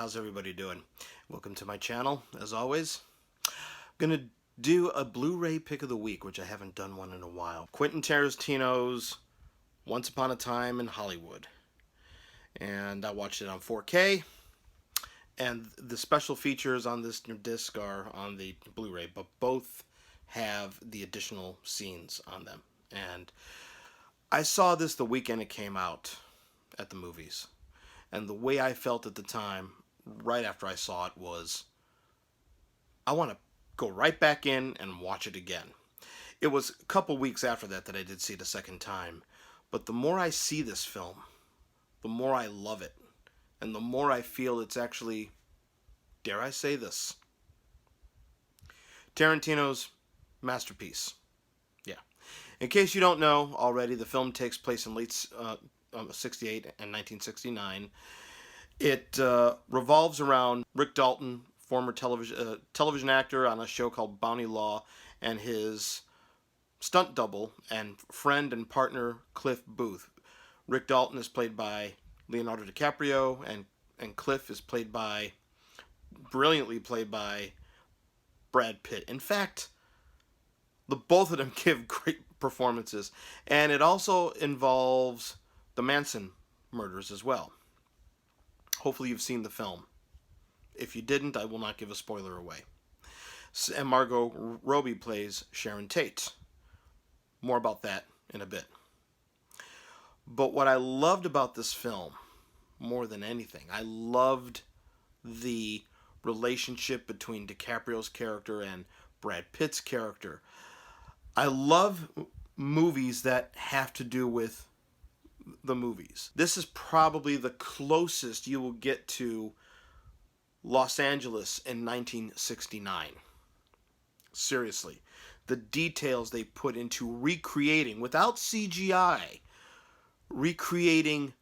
how's everybody doing? Welcome to my channel, as always. I'm gonna do a Blu-ray pick of the week, which I haven't done one in a while. Quentin Tarantino's Once Upon a Time in Hollywood. And I watched it on 4K, and the special features on this disc are on the Blu-ray, but both have the additional scenes on them. And I saw this the weekend it came out at the movies. And the way I felt at the time, right after I saw it, was I want to go right back in and watch it again. It was a couple weeks after that I did see it a second time. But the more I see this film, the more I love it. And the more I feel it's actually, dare I say this, Tarantino's masterpiece. Yeah. In case you don't know already, the film takes place in late 68 and 1969. It revolves around Rick Dalton, former television actor on a show called Bounty Law, and his stunt double and friend and partner Cliff Booth. Rick Dalton is played by Leonardo DiCaprio, and Cliff is brilliantly played by Brad Pitt. In fact, the both of them give great performances, and it also involves the Manson murders as well. Hopefully you've seen the film. If you didn't, I will not give a spoiler away. And Margot Robbie plays Sharon Tate. More about that in a bit. But what I loved about this film, more than anything, I loved the relationship between DiCaprio's character and Brad Pitt's character. I love movies that have to do with the movies. This is probably the closest you will get to Los Angeles in 1969. Seriously. The details they put into recreating, without CGI, recreating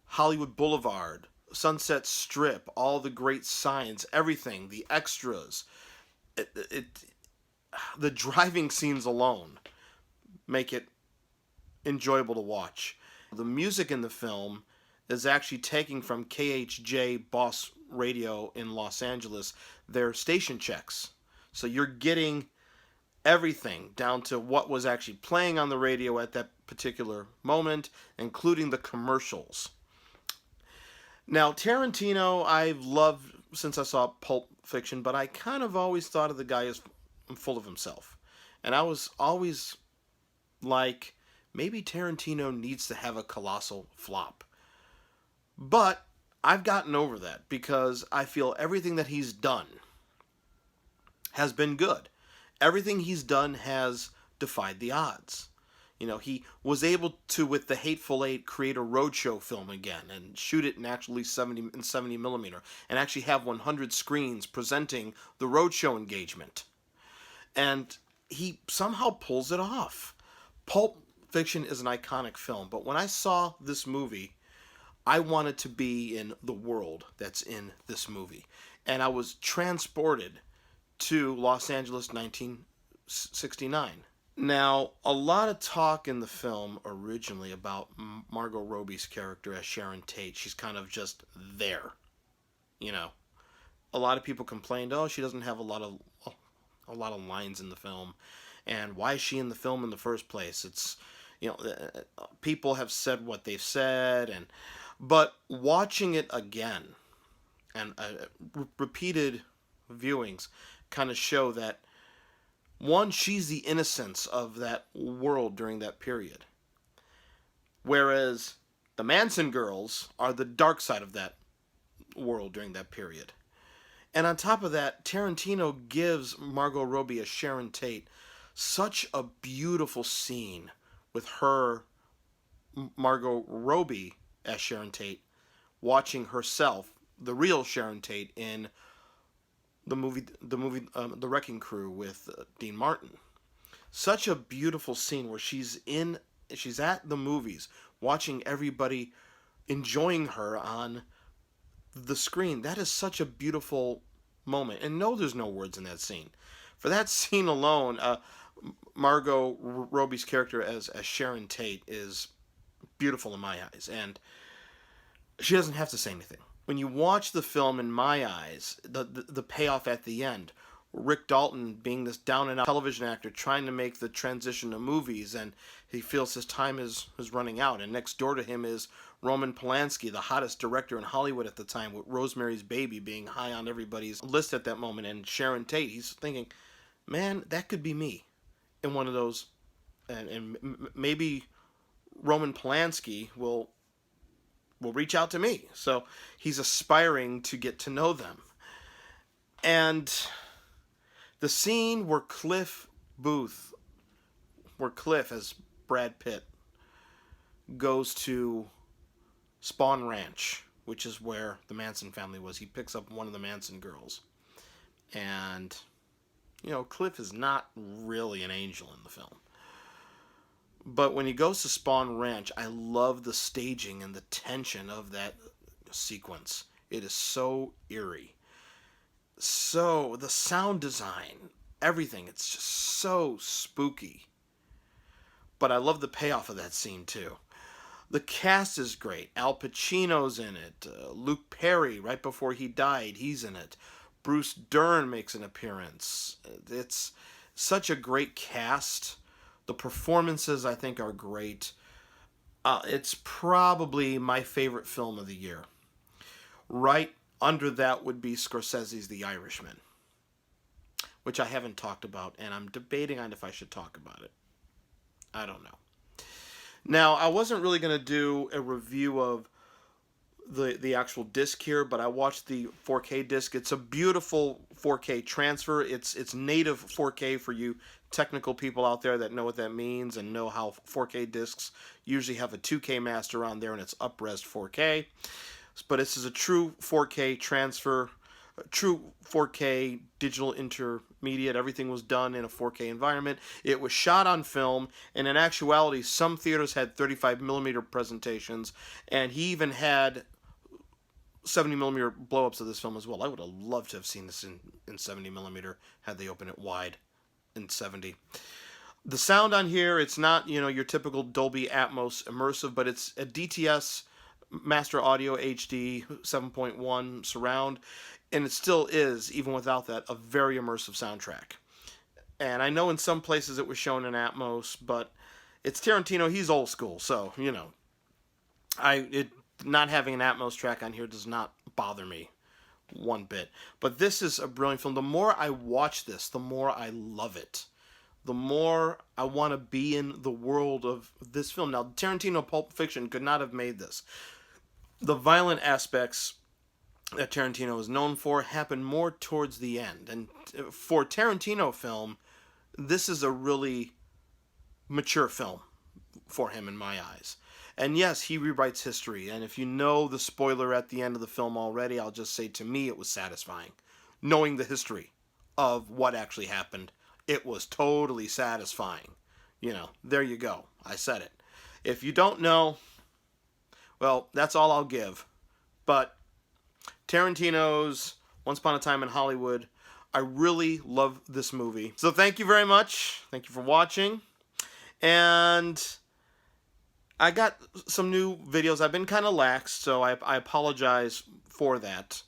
Hollywood Boulevard, Sunset Strip, all the great signs, everything, the extras. The driving scenes alone make it enjoyable to watch. The music in the film is actually taken from KHJ Boss Radio in Los Angeles, their station checks. So you're getting everything down to what was actually playing on the radio at that particular moment, including the commercials. Now, Tarantino, I've loved since I saw Pulp Fiction, but I kind of always thought of the guy as full of himself. And I was always like, maybe Tarantino needs to have a colossal flop. But I've gotten over that because I feel everything that he's done has been good. Everything he's done has defied the odds. You know, he was able to, with The Hateful Eight, create a roadshow film again and shoot it in actually 70 millimeter and actually have 100 screens presenting the roadshow engagement. And he somehow pulls it off. Pulp Fiction is an iconic film, but when I saw this movie, I wanted to be in the world that's in this movie. And I was transported to Los Angeles 1969. Now, a lot of talk in the film originally about Margot Robbie's character as Sharon Tate. She's kind of just there, you know. A lot of people complained, oh, she doesn't have a lot of lines in the film, and why is she in the film in the first place? It's, you know, people have said what they've said, but watching it again and repeated viewings kind of show that, one, she's the innocence of that world during that period, whereas the Manson girls are the dark side of that world during that period. And on top of that, Tarantino gives Margot Robbie as Sharon Tate such a beautiful scene with her, Margot Robbie as Sharon Tate, watching herself, the real Sharon Tate, in the movie The Wrecking Crew with Dean Martin. Such a beautiful scene where she's at the movies watching everybody enjoying her on the screen. That is such a beautiful moment. And no, there's no words in that scene. For that scene alone, Margot Robbie's character as Sharon Tate is beautiful in my eyes. And she doesn't have to say anything. when you watch the film, in my eyes, the payoff at the end, Rick Dalton being this down and out television actor trying to make the transition to movies, and he feels his time is running out, and next door to him is Roman Polanski, the hottest director in Hollywood at the time, with Rosemary's Baby being high on everybody's list at that moment, and Sharon Tate. He's thinking, man, that could be me in one of those, and maybe Roman Polanski will reach out to me. So he's aspiring to get to know them. And the scene where Cliff as Brad Pitt goes to Spawn Ranch, which is where the Manson family was. He picks up one of the Manson girls. And, Cliff is not really an angel in the film. But when he goes to Spawn Ranch, I love the staging and the tension of that sequence. It is so eerie. So, the sound design, everything, it's just so spooky. But I love the payoff of that scene, too. The cast is great. Al Pacino's in it. Luke Perry, right before he died, he's in it. Bruce Dern makes an appearance. It's such a great cast. The performances, I think, are great. It's probably my favorite film of the year. Right under that would be Scorsese's The Irishman, which I haven't talked about, and I'm debating on if I should talk about it. I don't know. Now, I wasn't really going to do a review of the actual disc here, but I watched the 4K disc. It's a beautiful 4K transfer. It's native 4K for you technical people out there that know what that means and know how 4K discs usually have a 2K master on there and it's up-res 4K. But this is a true 4K transfer, a true 4K digital intermediate. Everything was done in a 4K environment. It was shot on film, and in actuality, some theaters had 35mm presentations, and he even had 70mm blow-ups of this film as well. I would have loved to have seen this in 70mm had they opened it wide in 70. The sound on here, it's not, your typical Dolby Atmos immersive, but it's a DTS Master Audio HD 7.1 surround, and it still is, even without that, a very immersive soundtrack. And I know in some places it was shown in Atmos, but it's Tarantino, he's old school, so, not having an Atmos track on here does not bother me one bit. But this is a brilliant film. The more I watch this, the more I love it. The more I want to be in the world of this film. Now, Tarantino Pulp Fiction could not have made this. The violent aspects that Tarantino is known for happen more towards the end. And for Tarantino film, this is a really mature film for him in my eyes. And yes, he rewrites history. And if you know the spoiler at the end of the film already, I'll just say, to me, it was satisfying. Knowing the history of what actually happened, it was totally satisfying. There you go. I said it. If you don't know, well, that's all I'll give. But Tarantino's Once Upon a Time in Hollywood, I really love this movie. So thank you very much. Thank you for watching. And I got some new videos. I've been kind of lax, so I apologize for that.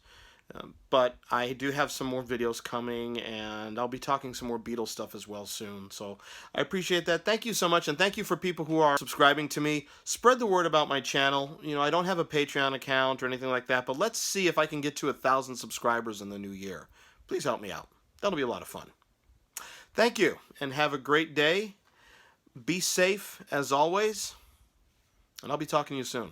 But I do have some more videos coming, and I'll be talking some more Beatles stuff as well soon. So I appreciate that. Thank you so much, and thank you for people who are subscribing to me. Spread the word about my channel. I don't have a Patreon account or anything like that, but let's see if I can get to 1,000 subscribers in the new year. Please help me out. That'll be a lot of fun. Thank you, and have a great day. Be safe, as always, and I'll be talking to you soon.